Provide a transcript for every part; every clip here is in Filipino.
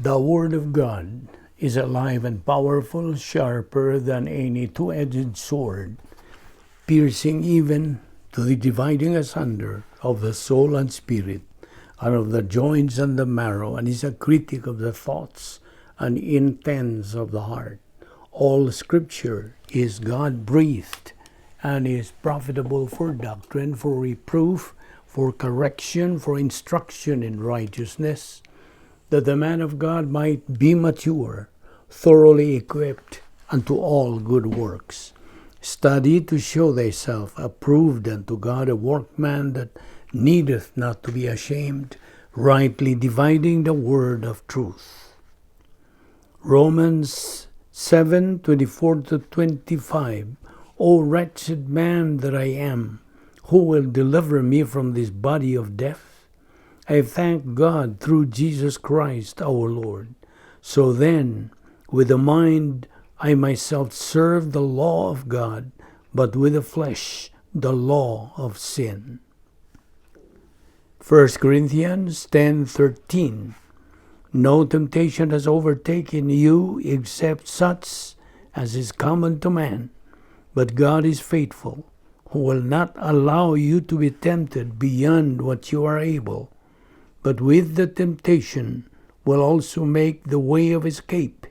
The Word of God is alive and powerful, sharper than any two-edged sword, piercing even to the dividing asunder of the soul and spirit, and of the joints and the marrow, and is a critic of the thoughts and intents of the heart. All Scripture is God-breathed and is profitable for doctrine, for reproof, for correction, for instruction in righteousness, that the man of God might be mature, thoroughly equipped unto all good works. Study to show thyself approved unto God, a workman that needeth not to be ashamed, rightly dividing the word of truth. Romans 7:24-25. O wretched man that I am, who will deliver me from this body of death? I thank God through Jesus Christ our Lord. So then, with the mind I myself serve the law of God, but with the flesh the law of sin. 1 Corinthians 10:13. No temptation has overtaken you except such as is common to man, but God is faithful, who will not allow you to be tempted beyond what you are able, but with the temptation will also make the way of escape,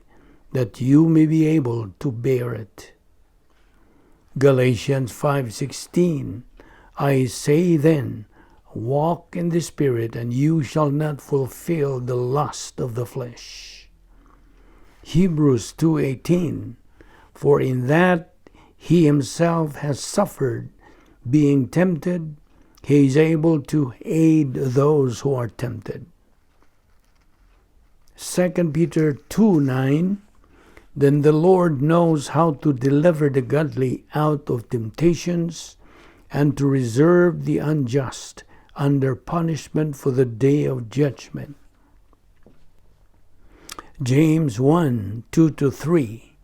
that you may be able to bear it. Galatians 5:16. I say then, walk in the Spirit, and you shall not fulfill the lust of the flesh. Hebrews 2:18. For in that he himself has suffered, being tempted, he is able to aid those who are tempted. 2 Peter 2:9. Then the Lord knows how to deliver the godly out of temptations, and to reserve the unjust under punishment for the day of judgment. James 1:2-3.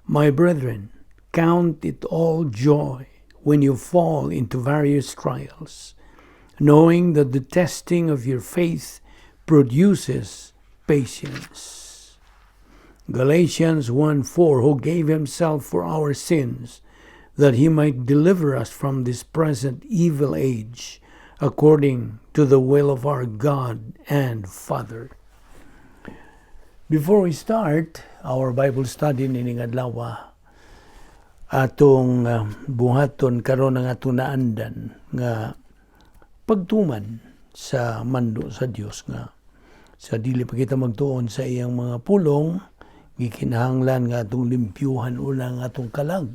My brethren, count it all joy when you fall into various trials, knowing that the testing of your faith produces patience. Galatians 1:4, who gave himself for our sins, that he might deliver us from this present evil age, according to the will of our God and Father. Before we start our Bible study nining adlaw, atong buhaton karon ang atong naandan nga pagtuman sa mando sa Dios, nga sa dili pa kita magtuon sa iyang mga pulong, gikinahanglan nga atong limpyuhan una nga atong kalag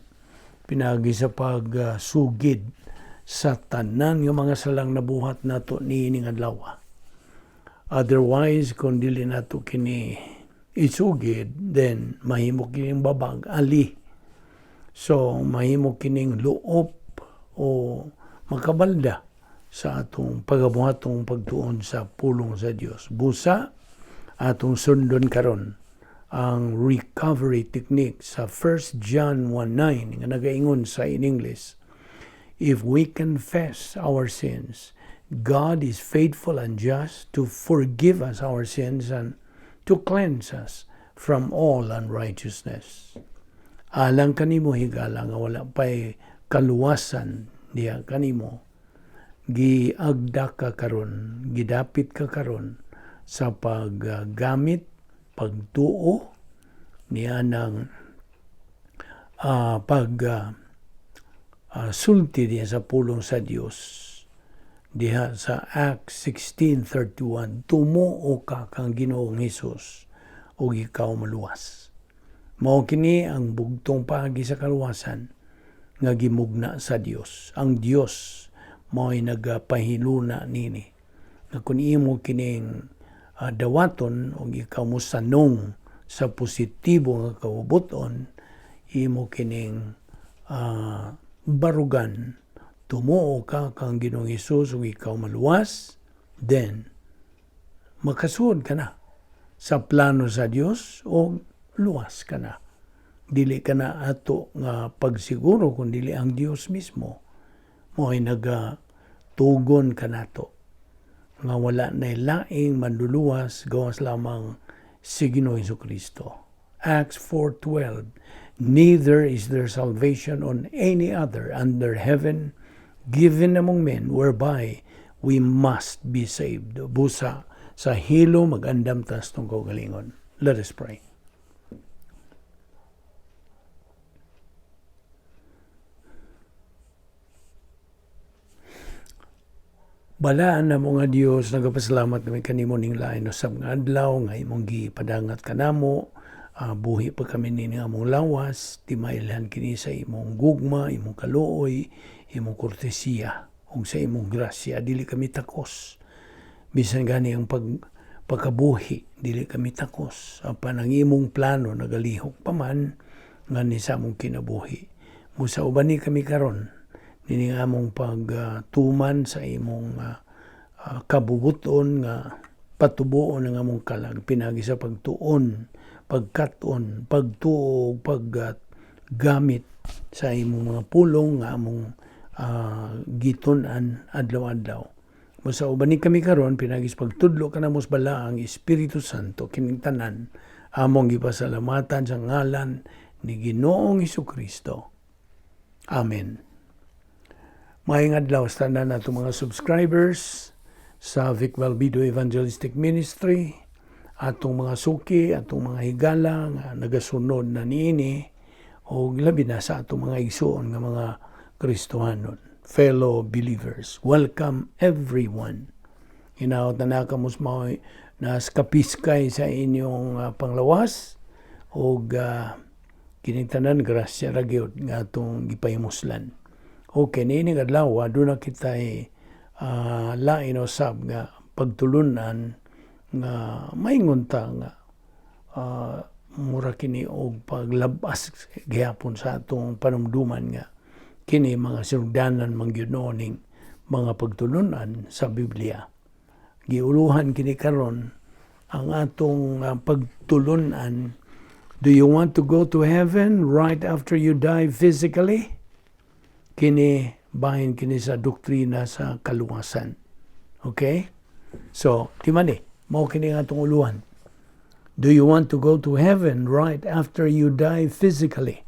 pinagi sa pagsugid sa tanan nga mga salang nabuhat nato niining adlaw. Otherwise, kung dili nato kini isugid, then mahimo kining babag ali. So mahimo kining luop o makabalda sa atong pagabuhatong pagtuon sa pulong sa Dios. Busa atong sundon karon ang recovery technique sa 1 John 1:9 nga nagaingon sa in English. If we confess our sins, God is faithful and just to forgive us our sins and to cleanse us from all unrighteousness. Alang kanimo higala nga wala pa'y kaluwasan diya kanimo, giagda ka karon, gidapit ka karon sa paggamit, pagtuo niya ng sulti diya sa pulong sa Dios. Diha sa Acts 16:31, tumuo ka kang Ginoong Hesus ug ikaw maluwas. Mao kini ang bugtong paagi sa kaluwasan nga gimugna sa Dios. Ang Dios mao'y nagpahiluna nini nga kun imo kining dawaton ug ikaw mo sanong sa positibo nga kabubuton, imo kining barugan, tumuo ka kang Ginoong Hesus ug ikaw maluwas, then makasud ka na sa plano sa Dios o luwas ka na. Dili ka na ato nga pagsiguro kung dili ang Dios mismo mo ay nagatugon ka nato nga wala na laing manluluwas gawas lamang si Ginoong Jesucristo. Acts 4:12, neither is there salvation on any other under heaven given among men whereby we must be saved. Busa sa hilo magandam tas tong kaugalingon. Let us pray. Balaan na mo nga Dios, nagapasalamat kami kanimo ning lain usab nga adlaw nga imong gipadangat kanamo. Buhi pa kami nini nga among lawas, di mailhan kini sa imong gugma, imong kaluoy, imong kortesiya, ug sa imong grasya, dili kami takos. Bisan gani ang pagkabuhi, dili kami takos. Apan ang imong plano nagalihok pa man, ngani sa among kinabuhi. Musa ubani kami karon, nini nga among pagtuman sa imong kabubuton nga patubuon ang among kalag, pinagi sa pagtuon, pagkaton, pagtuog, paggamit sa imong mga pulong nga among gitunan adlaw-adlaw. Musa ubani kami karon pinagis pagtudlo kanamos bala ang Espiritu Santo kining tanan among gipasalamatan sa ngalan ni Ginoong Jesucristo. Amen. Maayong adlaw sa tanan nato mga subscribers sa Balbido Evangelistic Ministry, atong mga suki, atong mga higala nga nagasunod na niini, o labi na sa atong mga igsoon nga mga Kristohanon, fellow believers. Welcome everyone. Hinaot na nakamos mo nas kapiskay sa inyong panglawas, o kinigtanan grasya ragyod nga atong gipahimuslan. Okay, niini adlaw doon na kita'y lain usab nga pagtulunan nga maingon ta nga mura kini og paglabas gihapon sa atong panumduman nga kini mga sinugdanan mangyunoning mga pagtulunan sa Biblia. Giuluhan kini karon ang atong pagtulunan. Do you want to go to heaven right after you die physically? Kini bahin kini sa doktrina sa kaluwasan. Okay? So, di man mao kini nga atong uluhan. Do you want to go to heaven right after you die physically?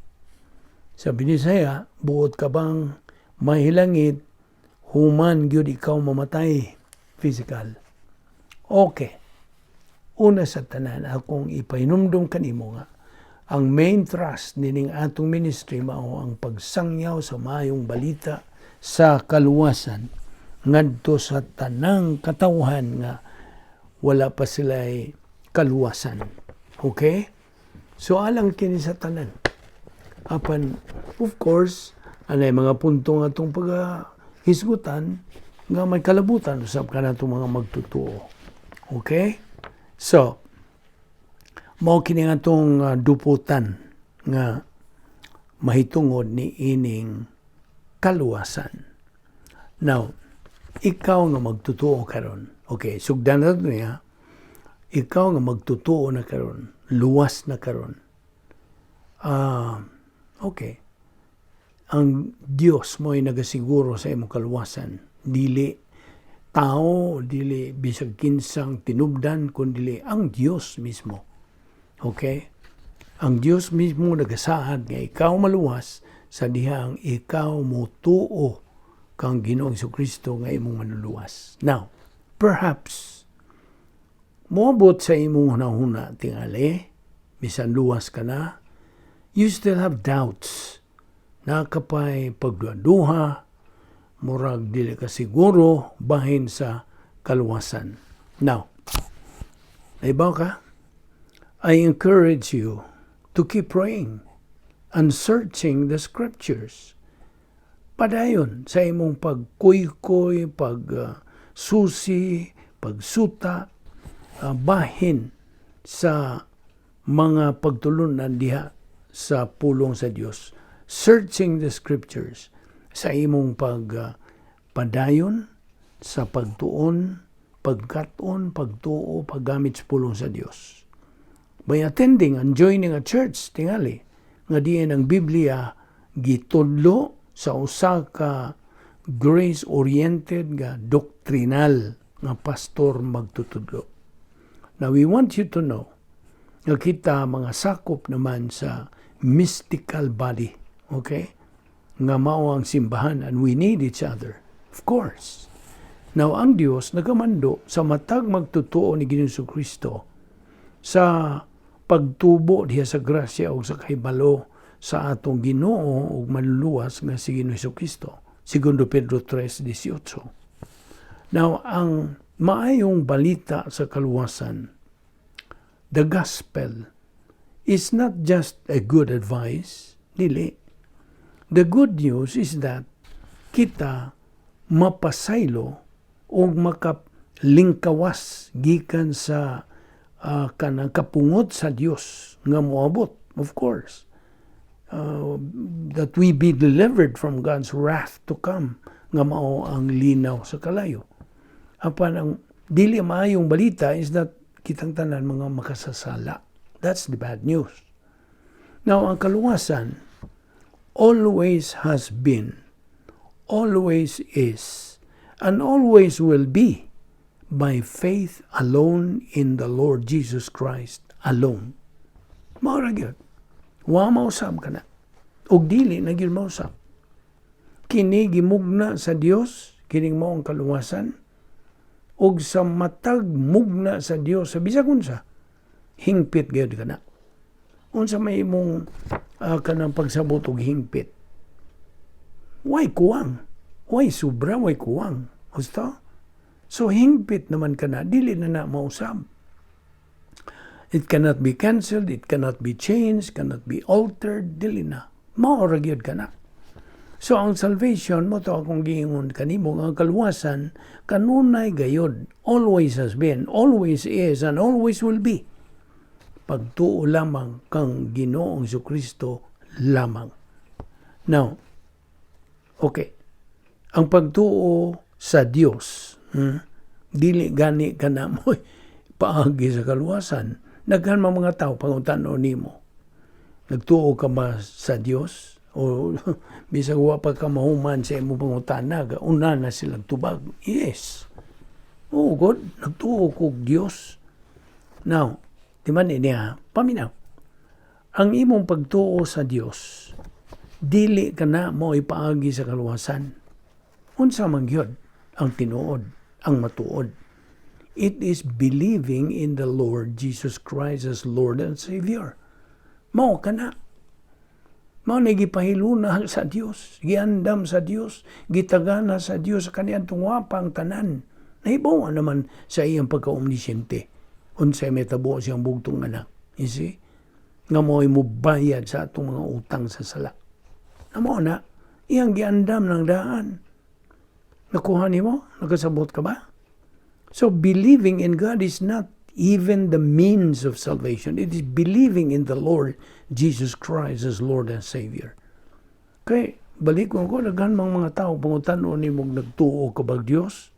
Sa Bisaya, buot ka bang mahilangit human gyud ikaw mamatay physical? Okay. Una sa tanan akong ipahinumdum kanimo nga ang main thrust nining atong ministry mao ang pagsangyaw sa maayong balita sa kaluwasan ngadto sa tanang katawhan nga wala pa sila'y kaluwasan. Okay? So alang kini sa tanan. Apan of course anay mga punto nga atong paghisgutan nga may kalabutan usab kanatong mga magtutuo. Okay? So mao kini nga atong duputan nga mahitungod ni ining kaluwasan. Now, ikaw nga magtutuo karon. Okay, sugdan na niya. Ikaw nga magtutuo na karon, luwas na karon. Okay. Ang Dios mo ay nagasiguro sa imong kaluwasan. Dili tao, dili bisag kinsang tinubdan, kundi ang Dios mismo. Okay? Ang Dios mismo nagasaad nga ikaw maluwas sa dihang ikaw mutuo kang Ginoong Jesucristo nga imong manuluwas. Now, perhaps moabot sa imong hunahuna tingali, bisan luwas ka na, you still have doubts. Nakapay pagduha, murag dili ka siguro bahin sa kaluwasan. Now, naibaw ka? I encourage you to keep praying and searching the scriptures. Padayon sa imong pagkuy-kuy, pagsusi, pagsuta, bahin sa mga pagtulunan diha sa pulong sa Dios. Searching the scriptures sa imong padayon, sa pagtuon, pagkaton, pagtuo, paggamit sa pulong sa Dios. By attending and joining a church, tingali, nga diyan ang Biblia gitudlo sa usa ka grace-oriented nga doctrinal nga pastor magtutudlo. Now, we want you to know nga kita mga sakop naman sa mystical body. Okay? Nga mao ang simbahan and we need each other. Of course. Now, ang Dios nagamando sa matag magtutuo ni Ginoong Kristo sa pagtubo diha sa grasya o sa kahibalo sa atong Ginoo ug maluluwas nga si Ginoong Kristo. Segundo Pedro 3:18. Now, ang maayong balita sa kaluwasan, the gospel is not just a good advice, dili. The good news is that kita mapasaylo o makalingkawas gikan sa kanang kapungot sa Dios nga moabot, of course. That we be delivered from God's wrath to come, nga mao ang linaw sa kalayo. Apan ang dili maayong balita is that kitang tanan mga makasasala. That's the bad news. Now, ang kaluwasan always has been, always is, and always will be by faith alone in the Lord Jesus Christ alone. Maura gyud. Wa mausab ka na. Og dili na gyud mausab. Kini gimugna sa Dios, kining mao ang kaluwasan, og sa matag mugna sa Dios sa bisag unsa, hingpit gyud ka na. Unsa may imong kanang pagsabot og hingpit? Way kuwang. Way sobra, way kuwang. Gusto? So, hingpit naman ka na, dili na mausab. It cannot be cancelled, it cannot be changed, cannot be altered, dili na. Maoragyod ka na. So, ang salvation mo to akong giingon kanimo, ang kaluwasan, kanunay gayod, always has been, always is, and always will be. Pagtuo lamang kang Ginoong Jesucristo lamang. Now, okay. Ang pagtuo sa Dios, dili gani ka na mo paagi sa kaluwasan. Daghan mga tao pangutan-o nimo. Nagtuo ka ba sa Dios? O bisag wa pa ka mahuman sa imong pangutana, una na silang tubag. Yes. Oh God, nagtuo ko Dios. Now, di man niya, paminaw. Ang imong pagtuo sa Dios, dili ka na mo ipaagi sa kaluwasan. Unsa man gyud ang tinuod, ang matuod. It is believing in the Lord Jesus Christ as Lord and Savior. Mao ka na. Mao na gipahiluna sa Dios, giandam sa Dios, gitagana sa Dios sa kaniyang tungwapang tanan. Nahibaw naman sa iyang pagka-omnisyente. Unsay metabo siyang bugtong anak. You see? Nga mo'y mubayad sa atong mga utang sa sala. Namo na, iyang giandam ng daan. Nakuha mo? Nakasabot ka ba? So, believing in God is not even the means of salvation. It is believing in the Lord Jesus Christ as Lord and Savior. Kaya, balik ko, naghan mga tao, pangutan-o ni mong nagtuo ka ba Diyos?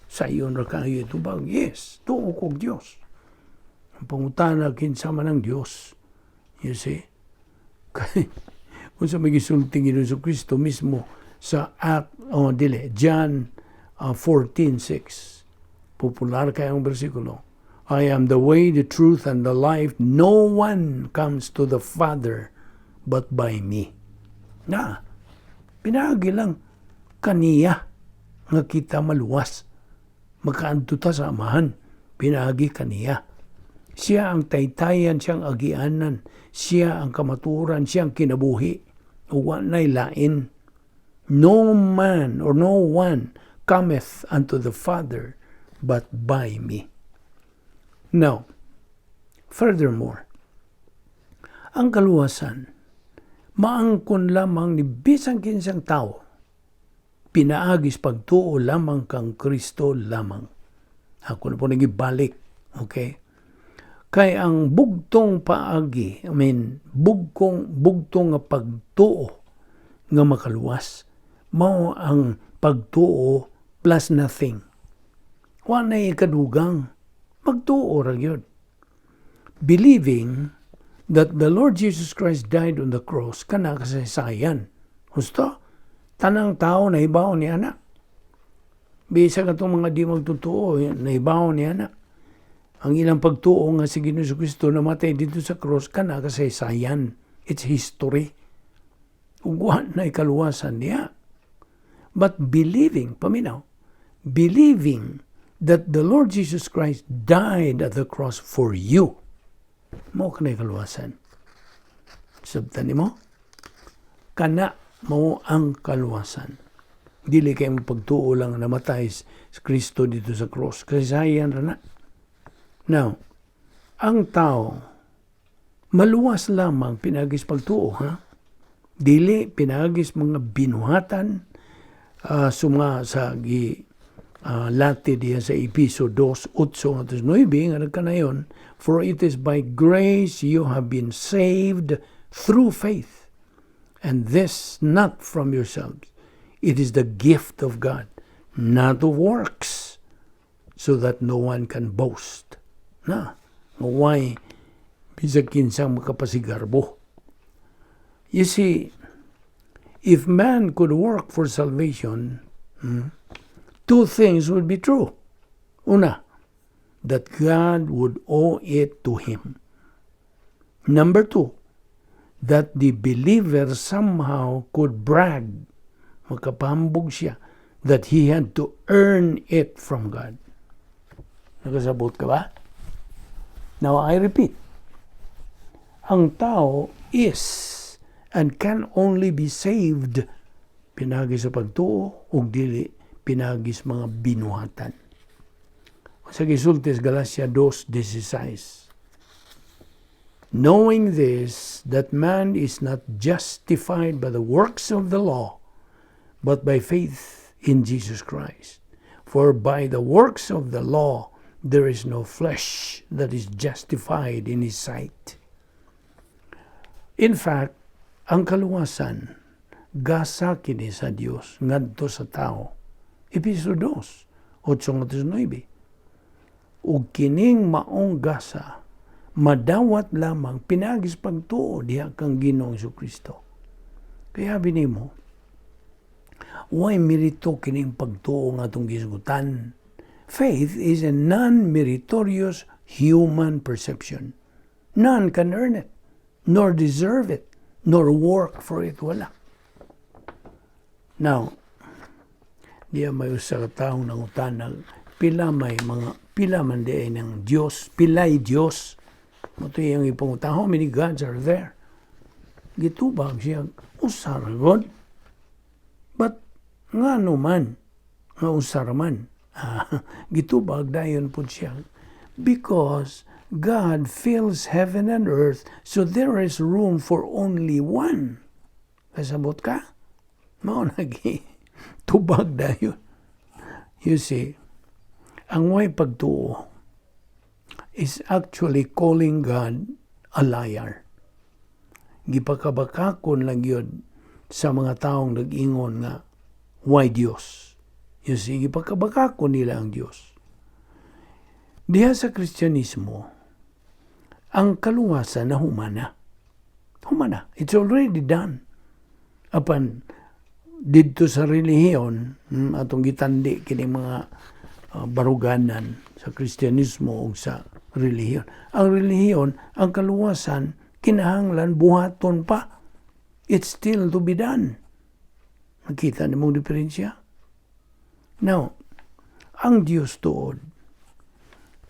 Sa iyon na kayo ito ba? Yes, tuo ko Diyos. Ang pangutan kinsama ng Diyos. You see? Kaya, kung sa magisulting Ginoong Kristo mismo, sa John 14:6. Popular kayong bersikulo. I am the way, the truth, and the life. No one comes to the Father but by me. Na, pinagi lang kaniya nga kita maluwas. Makaanto ta sa amahan. Pinagi kaniya. Siya ang taytayan, siyang agianan. Siya ang kamaturan, siyang kinabuhi. Uwa na'y lain. No man or no one cometh unto the Father but by me. Now, furthermore, ang kaluwasan, maangkon lamang ni bisang kinsang tao, pinaagis pagtuo lamang kang Kristo lamang. Ako na po nagibalik, okay? Kaya ang bugtong paagi, bugtong nga pagtuo nga makaluwas, mao ang pagtuo plus nothing. Wa na ikadugang. Pagtuo ra gyud. Believing that the Lord Jesus Christ died on the cross kana kasaysayan. Husto? Tanang tao na ibaw ni anak. Bisa ka itong mga di magtutuo, na ibaw ni anak. Ang ilang pagtuo nga si Ginoong Jesucristo namatay dito sa cross, kana kasaysayan. It's history. Ugwan na ikaluwasan niya. But believing, paminaw, believing that the Lord Jesus Christ died at the cross for you, mo ka na ikaluwasan. Sabtan mo, kana mo ang kaluwasan. Dili kayo pagtuo lang namatay si Kristo dito sa cross. Kasi sayan na. Now, ang tao, maluwas lamang pinagis pagtuo, ha? Dili pinagis mga binuhatan, suma sa lati diya sa Episo 2:8-9, nga nagkanayon, for it is by grace you have been saved through faith, and this not from yourselves. It is the gift of God, not of works, so that no one can boast. Na, maway, bisag kinsang makapasigarbo. You see, if man could work for salvation, two things would be true. Una, that God would owe it to him. Number two, that the believer somehow could brag, makapahambog siya, that he had to earn it from God. Nakasabot ka ba? Now, I repeat, ang tao is and can only be saved pinagi sa pagtuo o dili pinagi sa mga binuhatan. Sa gisultis Galatia 2:16. Knowing this, that man is not justified by the works of the law, but by faith in Jesus Christ. For by the works of the law, there is no flesh that is justified in His sight. In fact, ang kaluwasan, gasa kini sa Dios ngadto sa tao. Episo 2:8-9. Ug kining maong gasa, madawat lamang pinagis pagtuo diha kang Ginoong Jesucristo. Kaya binimo, way merito kining pagtuo nga atong gisgutan. Faith is a non-meritorious human perception. None can earn it, nor deserve it, nor work for it. Wala. Now, diya may usa ka taong nangutanag, pila man di ay ng Diyos, pilay Diyos. Ito yung ipangutang, how many gods are there? Gitubag siya, usar God. But, nga naman, nga usar man, gitubag dayon po siya. Because God fills heaven and earth, so there is room for only one. Kasabot ka? Mao nagi tubag dayon. You see, ang way pagtuo is actually calling God a liar. Gipakabakakon lang yun sa mga taong nag-ingon nga, why Diyos? You see, gipakabakakon nila ang Diyos. Diha sa Kristyanismo, ang kaluwasan na humana. Humana. It's already done. Apan, dito sa relihiyon, atong gitandi kini mga baruganan sa Kristyanismo o sa relihiyon. Ang relihiyon, ang kaluwasan, kinahanglan buhaton pa. It's still to be done. Nakita niyo mong diferensya? Now, ang Diyos tuod,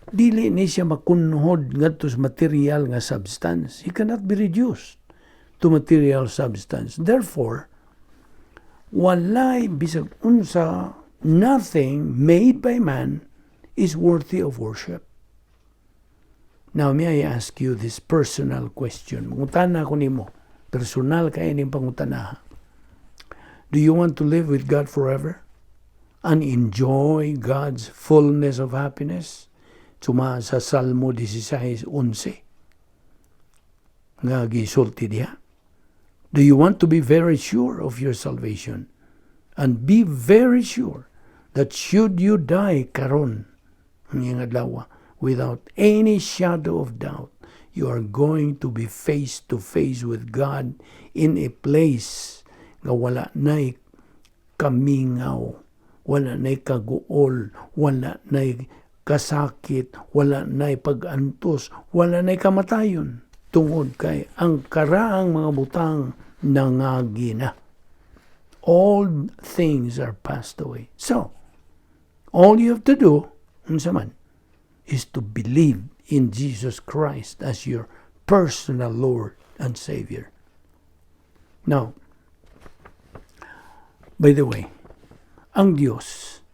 dili ni siya makunhod ngadto sa material nga substance. He cannot be reduced to material substance. Therefore, walay bisag unsa, nothing made by man is worthy of worship. Now, may I ask you this personal question? Mangutana ko nimo. Personal kay ning pangutana. Do you want to live with God forever and enjoy God's fullness of happiness? Suma sa Salmo 16:11. Nga gisulti diha. Do you want to be very sure of your salvation and be very sure that should you die karon ngayong adlaw without any shadow of doubt, you are going to be face to face with God in a place nga wala na'y kamingaw, wala na'y kaguol, wala na'y kasakit, wala na'y pag-antos, wala na'y kamatayon. Tungod kay ang karaang mga butang nangagi na. All things are passed away. So, all you have to do, unsa man, is to believe in Jesus Christ as your personal Lord and Savior. Now, by the way, ang Diyos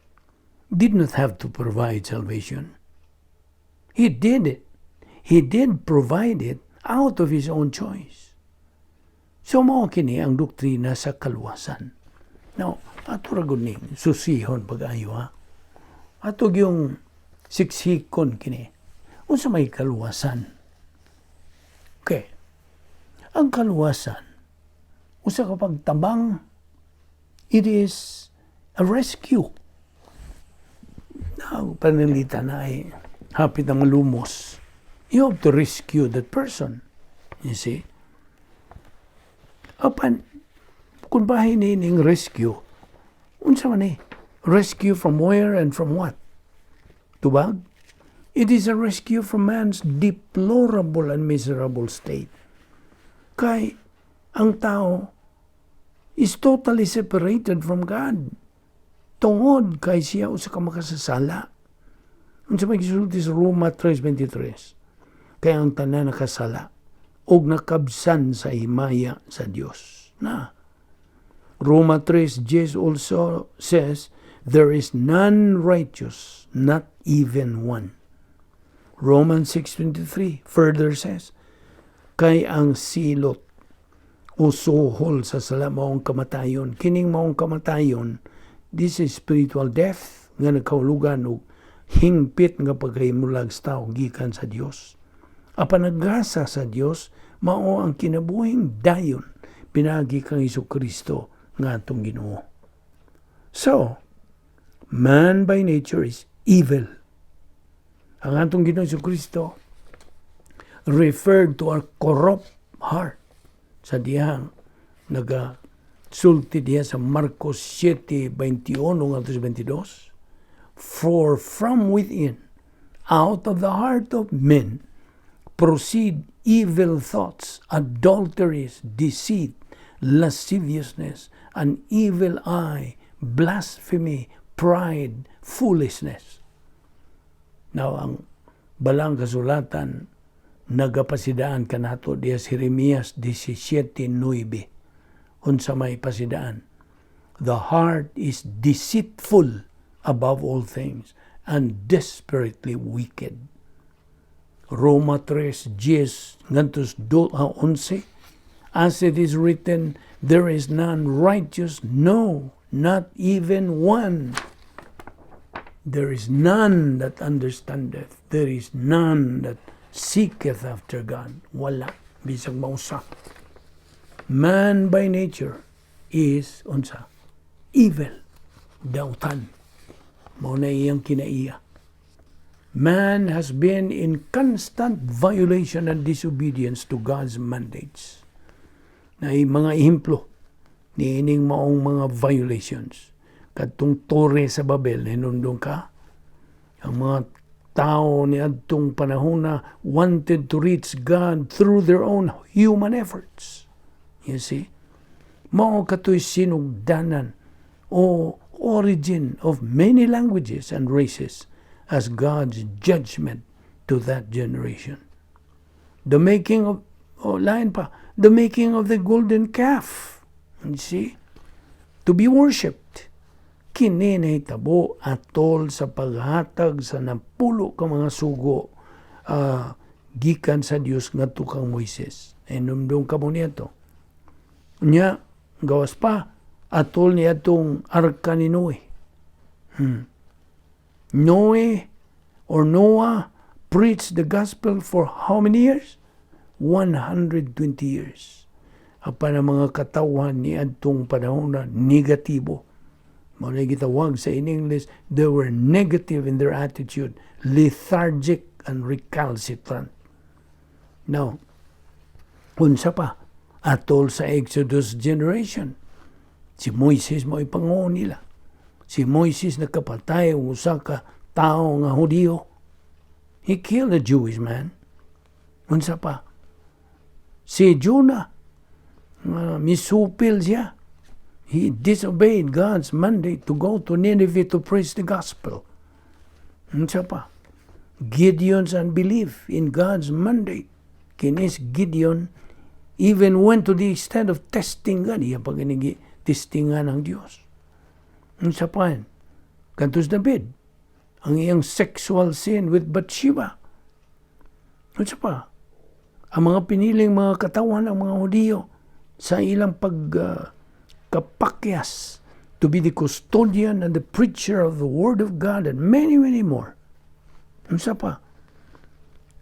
did not have to provide salvation. He did it. He did provide it out of His own choice. So, mao kini ang doktrina sa kaluwasan. Now, ato ragod ni susihon pag-ayo ha. Ato yung siksikon kini. Unsa may kaluwasan? Okay. Ang kaluwasan, usa ka pagtabang, it is a rescue. Now, panalita na ay hapit ang malumos. You have to rescue that person. You see? Apan, kung bahin nining rescue, unsa man eh? Rescue from where and from what? Tubag? It is a rescue from man's deplorable and miserable state. Kay ang tao is totally separated from God. Tungod kay siya usa ka makasasala. Unsa may gisulti sa Roma 3:23. Kay ang tanan nakasala og nakabsan sa himaya sa Dios. Na Roma 3:10 also says, there is none righteous, not even one. Romans 6:23 further says, kay ang silot o suhol sa sala maong kamatayon. Kining maong kamatayon, this is spiritual death nga nagkahulugan og hingpit nga pagkahimulag sa tao gikan sa Dios. Apan naggasa sa Dios, mao ang kinabuhing dayon pinagi kang Hesukristo nga atong Ginoo. So, man by nature is evil. Ang atong Ginoo Hesukristo referred to our corrupt heart sa diyang sulti diya sa Marcos 7:21-22. For from within, out of the heart of men, proceed evil thoughts, adulteries, deceit, lasciviousness, an evil eye, blasphemy, pride, foolishness. Now, ang balang kasulatan, nagapasidaan kanato diya si Jeremias 17:9. Unsa may pasidaan? The heart is deceitful above all things and desperately wicked. Roma 3:10 ngantos 11. As it is written, there is none righteous, no, not even one. There is none that understandeth. There is none that seeketh after God. Wala. Bisag mausa. Man by nature is, unsa? Evil. Dautan. Mao na iyang kinaiya. Man has been in constant violation and disobedience to God's mandates. Na mga ehemplo ni ining maong mga violations. Kadtong Tore sa Babel, hinundong ka. Ang mga tao ni adtong panahon na wanted to reach God through their own human efforts. You see? Mao katoy sinugdanan o origin of many languages and races as God's judgment to that generation. The making of, the making of the golden calf. You see? To be worshipped. Kini nahitabo atol sa paghatag sa napulo ka mga sugo gikan sa Dios ngadto kang Moises. Enumdong kamo niyato. Nya gawas pa atol ni atong arka ni Noe. Noah preached the gospel for how many years? 120 years. Apan ang mga katawhan ni atong panahon na negatibo. Muna gitawag sa in English, they were negative in their attitude, lethargic and recalcitrant. Now, unsa pa? Atol sa Exodus generation, si Moises mo ipanguon nila. Si Moises nakapatay ang usa ka tao nga Hudiyo. He killed a Jewish man. Unsa pa? Si Jonah, misupil siya. He disobeyed God's mandate to go to Nineveh to preach the gospel. Unsa pa? Gideon's unbelief in God's mandate. Kinis Gideon even went to the extent of testing God. Iya pag testingan ng Diyos. Unsa pa yan? Kantos David, ang iyang sexual sin with Bathsheba. Unsa pa? Ang mga piniling mga katawan ng mga Hudiyo sa ilang pagkapakyas to be the custodian and the preacher of the Word of God and many, many more. Unsa pa?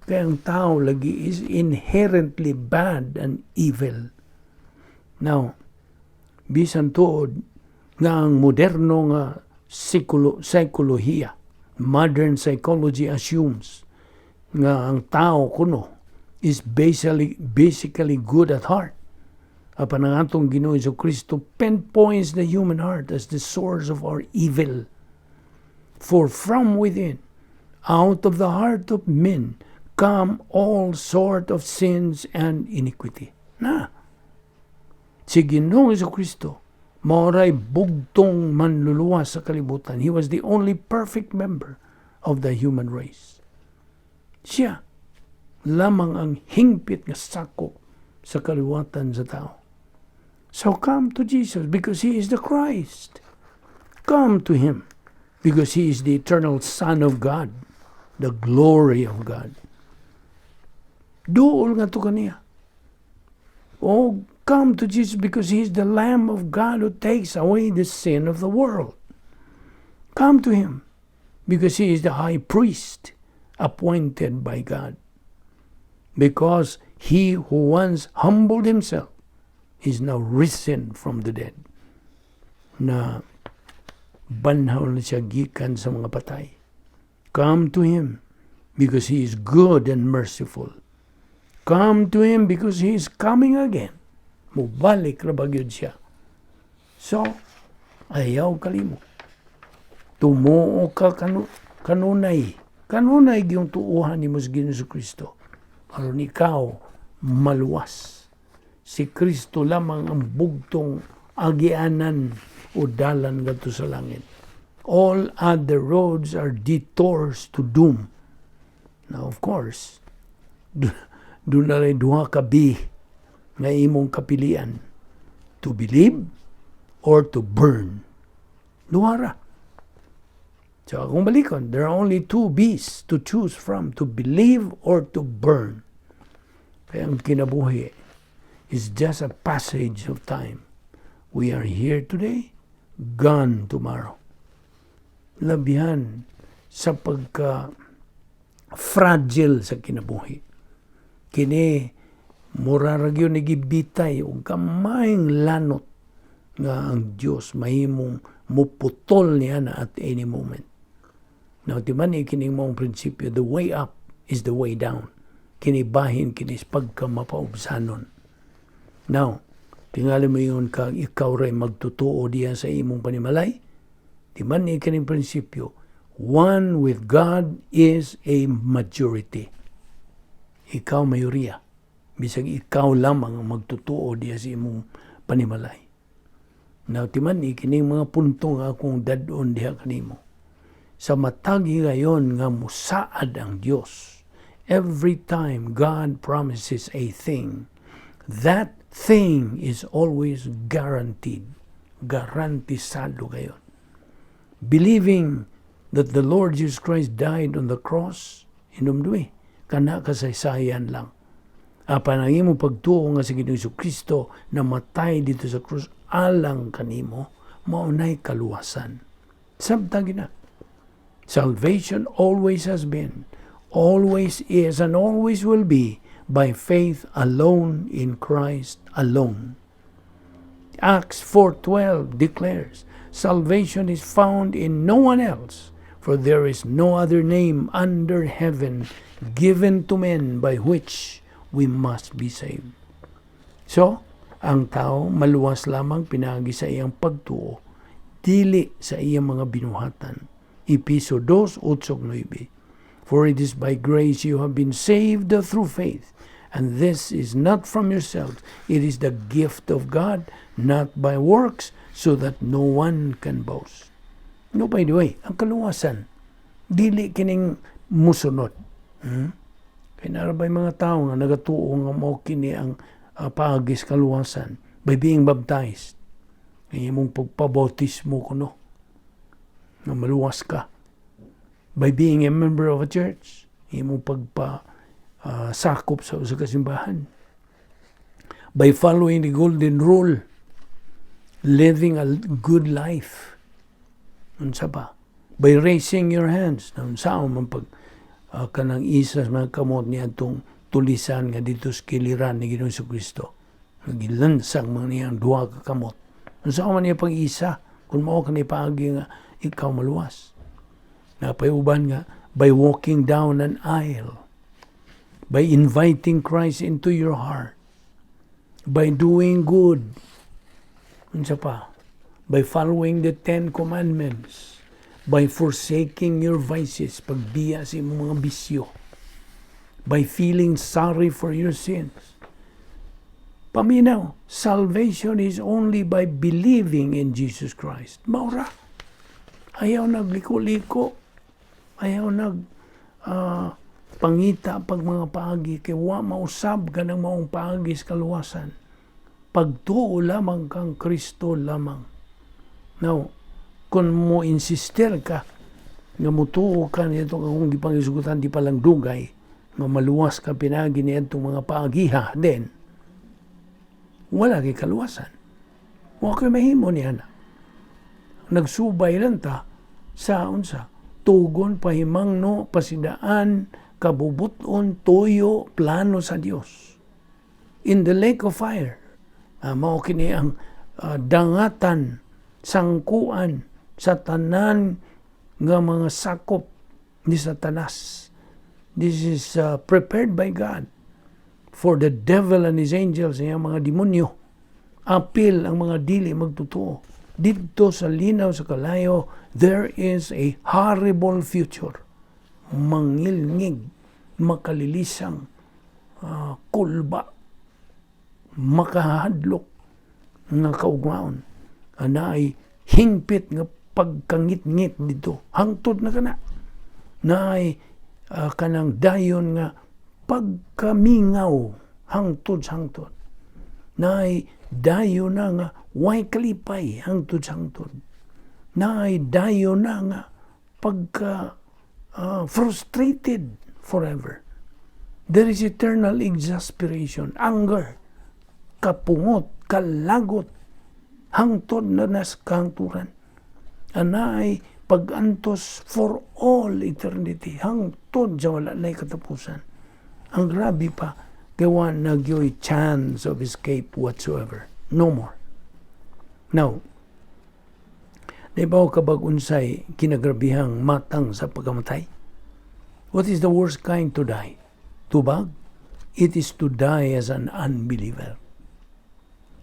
Kaya ang tao lagi is inherently bad and evil. Now, bisan tuod nga ang moderno nga psikolohiya, modern psychology assumes nga ang tao kuno is basically good at heart. Apan ang atong Ginoo Kristo pinpoints the human heart as the source of our evil. For from within, out of the heart of men, come all sort of sins and iniquity. Si Ginoo Kristo, maoray bugtong manluluwas sa kalibutan. He was the only perfect member of the human race. Siya lamang ang hingpit nga sakop sa kaliwatan sa tao. So come to Jesus because He is the Christ. Come to Him because He is the eternal Son of God, the glory of God. Duol nga to kaniya. Oh, come to Jesus because He is the Lamb of God who takes away the sin of the world. Come to Him because He is the high priest appointed by God. Because He who once humbled Himself is now risen from the dead. Na banhaw na siya gikan sa mga patay. Come to Him because He is good and merciful. Come to Him because He is coming again. Mubalik na bagyod siya. So, ayaw kalimo. Tumuo ka kanunay. Kanunay yung tuuhan ni Ginoo Kristo. Aron ikaw maluwas. Si Kristo lamang ang bugtong agianan o dalan ngadto sa langit. All other roads are detours to doom. Now, of course, doon na rin duha ka nga imong kapilian. To believe or to burn. Duhara. So, kung balikon, there are only two B's to choose from, to believe or to burn. Kaya ang kinabuhi is just a passage of time. We are here today, gone tomorrow. Labihan sa pagka-fragile sa kinabuhi. Kini, muraragyo nagibitay o kamayng lanot nga ang Diyos mahimong muputol niya na at any moment. Now, timan ikining mong prinsipyo, the way up is the way down. Kinibahin, kinis pagkamapaubsanon. Now, tingali mo yun kang ikaw rin magtutuo diya sa imong panimalay. Timan ikining prinsipyo, one with God is a majority. Ikaw mayoriya. Bisag ikaw lamang ang magtutuo diya sa imong panimalay. Now, timan ikining mga punto nga akong dadon diha kanimo. Sa matagi gayon nga musaad ang Diyos. Every time God promises a thing, that thing is always guaranteed. Garantisado gayon. Believing that the Lord Jesus Christ died on the cross, inumdui, kana kasaysayan lang. Apan ang imo pagtuo nga sa Ginoong Kristo na matay dito sa krus alang kanimo, maunay kaluwasan. Sabtagi na. Salvation always has been, always is, and always will be by faith alone in Christ alone. Acts 4:12 declares, salvation is found in no one else, for there is no other name under heaven given to men by which we must be saved. So, ang tao maluwas lamang pinagi sa iyang pagtuo, dili sa iyang mga binuhatan, Episo 2:8-9. For it is by grace you have been saved through faith, and this is not from yourselves. It is the gift of God, not by works, so that no one can boast. No, by the way, ang kaluwasan, dili kining musunod. Kaya narabay mga tao nga nagatuo nga mo kini ang paagis kaluwasan by being baptized. Kaya mong pagpabautismo ko, no? Na maluwas ka. By being a member of a church, imong sakop sa kasimbahan. By following the golden rule, living a good life. Unsa ba? By raising your hands. Unsaon man pag kanang isa mga kamot niya itong tulisan nga dito sa kiliran ni Ginoong Jesucristo. Nagilansang mga niyang duha ka kamot. Unsaon man niya pag isa, kung mao ka ni paagi nga ikaw maluwas. Napayuban nga, by walking down an aisle, by inviting Christ into your heart, by doing good, unsa pa, by following the 10 Commandments, by forsaking your vices, pagbiya sa imong mga bisyo, by feeling sorry for your sins. Paminaw, salvation is only by believing in Jesus Christ. Maura, ayaw nagliko-liko, ayaw pangita pag mga paagi, kay wa mausab ka ng maong paagi sa kaluwasan. Pagtuo lamang kang Kristo lamang. Now, kung mo insister ka, nga mutuo ka nito kung di pang isugutan, di palang dugay, nga maluwas ka pinagi niya itong mga paagiha, then, wala kay kaluwasan. Wa kay mahimo niya na. Nagsubay lang ta sa unsa, tugon, pahimangno, pasidaan, kabubuton, tuyo, plano sa Dios. In the lake of fire, mao kini ang dangatan, sangkuan sa tanan nga mga sakop ni Satanas. This is prepared by God for the devil and his angels, ang mga demonyo. Apil ang mga dili magtutuo. Dito sa linaw sa kalayo, there is a horrible future. Mangilngig, makalilisang, kulba, makahadlok nga kaugmaon. Ana ay hingpit nga pagkangit-ngit dito. Hangtod na kana. Na ay kanang dayon nga pagkamingaw hangtod-hangtod. Na ay dayo na nga way kalipay hangtod-hangtod. Na ay dayo na nga pagka frustrated forever. There is eternal exasperation, anger, kapungot, kalagot, hangtod na nas kahangturan. Ana ay pag-antos for all eternity, hangtod sa wala na'y katapusan. Ang grabe pa, kaya nagyoy chance of escape whatsoever. No more. Now, naibaw ka bag-unsay kinagrabihang matang sa pagkamatay? What is the worst kind to die? Tubag? It is to die as an unbeliever.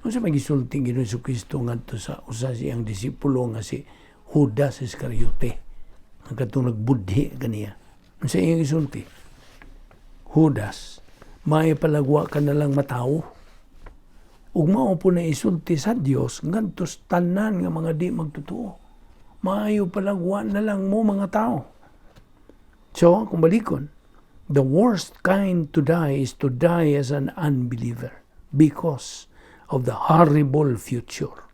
Kung sa magisulting Ginoong Jesucristo ngadto sa usa siyang disipulo nga si Judas Iscariote, ang katong nagbudhi kaniya. Kung sa iyang isulti, Judas, may palagwa ka na lang matao. Ug mao po na isulti sa Dios ngadtos tanan nga mga di magtutuo. Maayo palagwa na lang mo mga tao. So, kung balikon, the worst kind to die is to die as an unbeliever because of the horrible future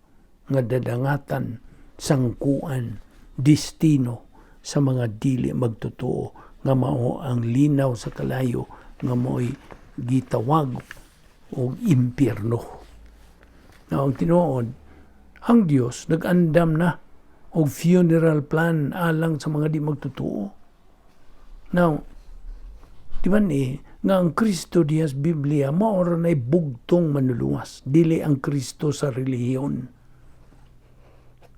nga dadangatan, sangkuan, destino sa mga dili magtutuo nga mao ang linaw sa kalayo nga mo'y gitawag o impyerno. Now, ang tinuod, ang Dios nag-andam na og funeral plan alang sa mga di magtutuo. Now, di ba nga ang Kristo diya sa Biblia, maora na'y bugtong manuluwas. Dili ang Kristo sa relihiyon.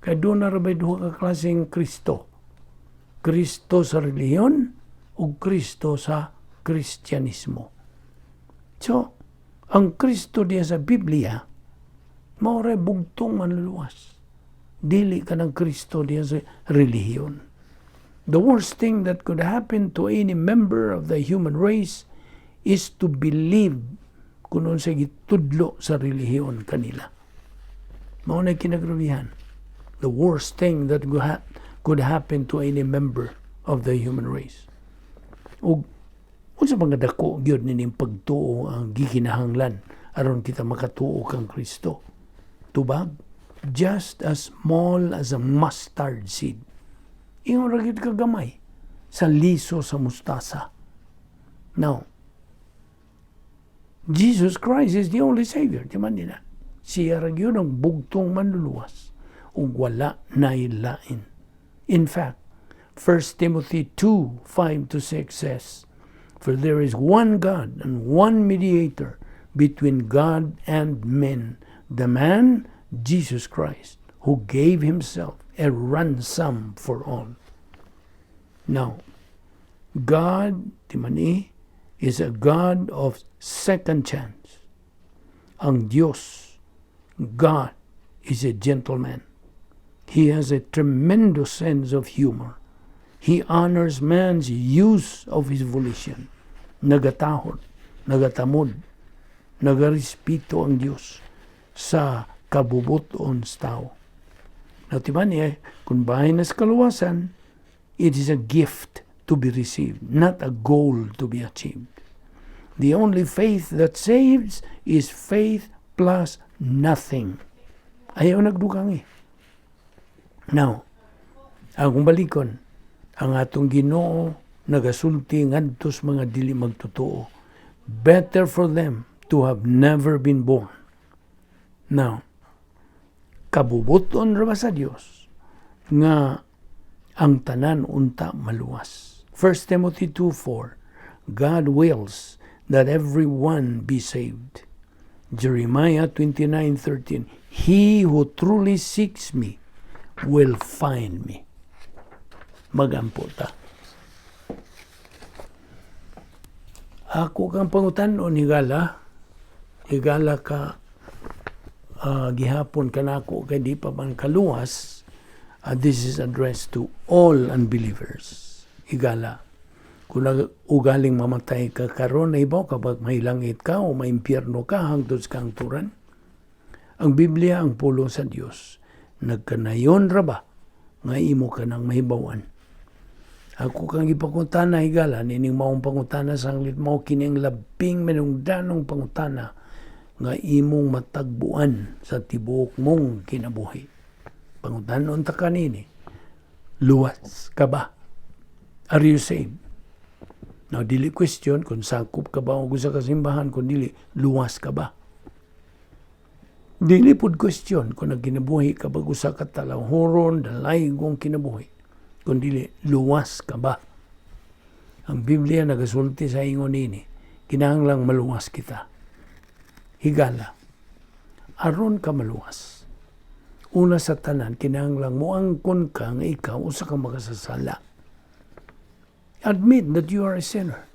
Kaya doon na rabay duha ka klaseng Kristo. Kristo sa relihiyon o Kristo sa Kristyanismo. So, ang Kristo diya sa Biblia, maoray bugtong manluluwas. Dili ka ng Kristo diya sa relihiyon. The worst thing that could happen to any member of the human race is to believe kung sa gitudlo sa relihiyon kanila. Mao na kinagrabihan. The worst thing that could happen to any member of the human race. Ug unsa mga dako gyud nining pagtuo ang gikinahanglan aron kita makatuo kang Kristo. Tubag, just as small as a mustard seed. Ingon ra gyud kagamay sa liso sa mustasa. Now, Jesus Christ is the only Savior. Di man nila. Siya ra gyud ang bugtong manluluwas ug wala nay lain. In fact, 1 Timothy 2:5-6 says, "For there is one God and one mediator between God and men, the man Jesus Christ, who gave himself a ransom for all." Now, God, timani, is a God of second chance. Ang Diyos, God, is a gentleman. He has a tremendous sense of humor. He honors man's use of his volition. Nagatahod, nagatamod, nagarespeto ang Diyos sa kabubuton sa tao. Natiman niya, kung bahin na sa kaluwasan, it is a gift to be received, not a goal to be achieved. The only faith that saves is faith plus nothing. Ayaw nagdukang Now, akong balikon, ang atong Ginoo nagasulti ngadtos mga dili magtotoo. Better for them to have never been born. Now, kabubuton ra ba sa Dios nga ang tanan unta maluwas. 1 Timothy 2:4, God wills that everyone be saved. Jeremiah 29:13, He who truly seeks me will find me. Magampo ta. Ako kang pangutan-on higala ka gihapon kanako kay di pa man kaluwas. This is addressed to all unbelievers. Higala, kung ugaling mamatay ka karon na ibaw kapag may langit ka o may impyerno ka hangtod sa kangturan, ang Biblia ang pulong sa Dios. Nagkanayon ra ba nga imo ka nang mahibawan? Ako kang ipakutana higala nining maong pangutana sanglit mao kining labing manungdanong pangutana nga imong matagbuan sa tibuok mong kinabuhi. Pangutanon ta kanini, luwas ka ba? Are you saved? Now, dili question kung sakop ka ba o sa kasimbahan, kung dili, luwas ka ba? Dili pod question kung nagkinabuhi ka ba sa katalanghoron, dalaygong kinabuhi, kung dili, luwas ka ba? Ang Biblia nagasulti sa ingon ini, kinahanglang maluwas kita. Higala, aron ka maluwas. Una sa tanan, kinahanglang moangkon ka nga ikaw usa ka makasasala. Admit that you are a sinner.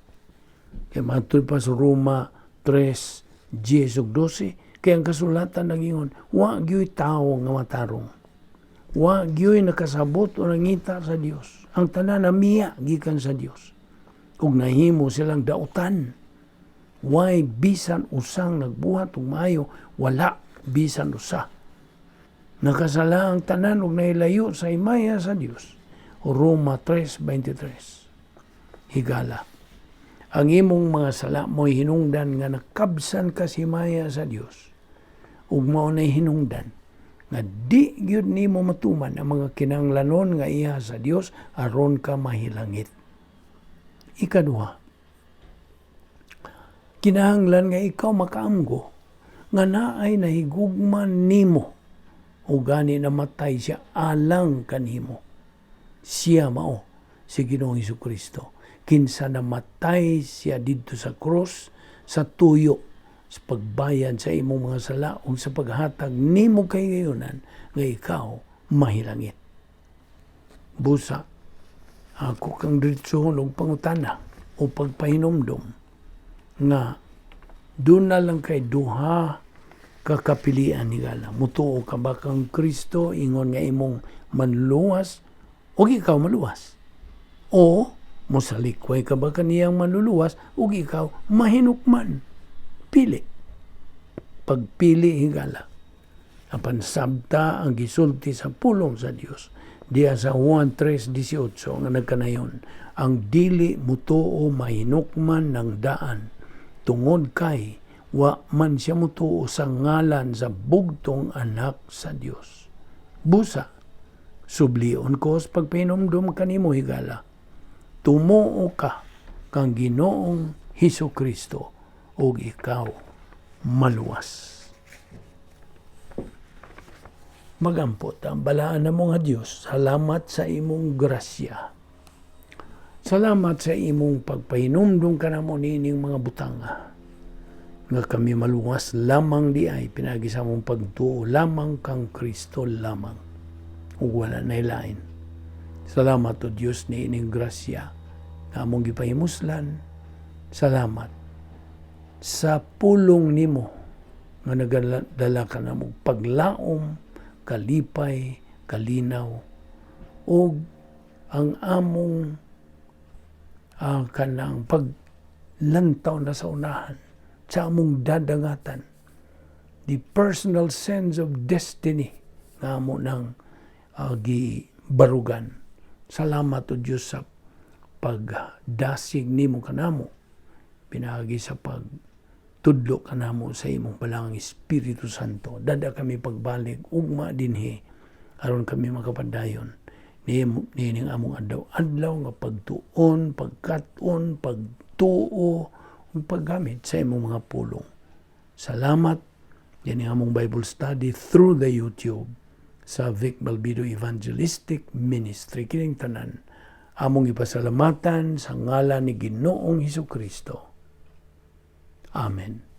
Kaya matod pa sa Roma 3:10-12, kaya ang kasulatan nagingon, wa gyoy tao nga matarong. Wa gyoy nakasabot o nangita sa Dios. Ang tanan namiya gikan sa Dios. Ug nahimo silang dautan. Why bisan usang nagbuhat ug maayo, wala bisan usa. Nakasala ang tanan ug nailayo sa imaya sa Dios. Roma 3:23. Higala, ang imong mga sala mo'y hinungdan nga nakabsan ka si maya sa Dios. Ug mao nay hinungdan nga di gyud nimo matuman ang mga kinahanglanon nga iya sa Dios aron ka mahilangit. Ikaduha, kinahanglan nga ikaw makaamgo nga naay nahigugman nimo ug gani namatay siya alang kanimo. Siya mao si Ginoong Hesukristo. Kinsa namatay siya dito sa cross, sa tuyo, sa pagbayan sa imong mga sala o sa paghatag nimo kay gayunan nga ikaw mahilangit. Busa, ako kang diretsohon og pangutana o pagpahinomdom nga doon na lang kay duha kakapilian ni gala. Mutuo ka ba kang Kristo ingon nga imong manluwas o ikaw maluwas? O mosalikway ka ba kaniyang manluluwas ug ikaw mahinukman? Pili. Pagpili higala. Apan sabta ang gisulti sa pulong sa Dios. Diya sa Juan 3:18 nga nagkanayon, ang dili mutuo mahinukman ng daan tungod kay wa man siya mutuo sa ngalan sa bugtong anak sa Dios. Busa, sublion ko sa pagpahinumdum kanimo higala. Tumuo ka kang Ginoong Hesukristo ug ikaw maluwas. Magampot ang balaan na mong Diyos. Salamat sa imong grasya. Salamat sa imong pagpahinumdum ka na mo nining mga butanga. Nga kami maluwas lamang di ay pinagi sa mong pagtuo lamang kang Kristo lamang. Ug wala na ilain. Salamat o Diyos ni ining grasya na among gipahimuslan. Salamat sa pulong nimo nga nagadala ka na mong paglaom, kalipay, kalinaw, o ang among kanang paglantaw na sa unahan, sa among dadangatan, the personal sense of destiny nga mo nang gibarugan. Salamat o Diyos sa pagdasig nimo kanamo, pinagi sa tudlo ka namo sa imong balang Espiritu Santo. Dada kami pagbalik, ugma dinhi, aron kami makapadayon. Nining among adlaw nga pagtuon, pagkaton, pagtuo, ug paggamit sa imong mga pulong. Salamat. Yan ang among Bible study through the YouTube sa Vic Balbido Evangelistic Ministry. Kining tanan, among ipasalamatan sa ngalan ni Ginoong Hesukristo. Amen.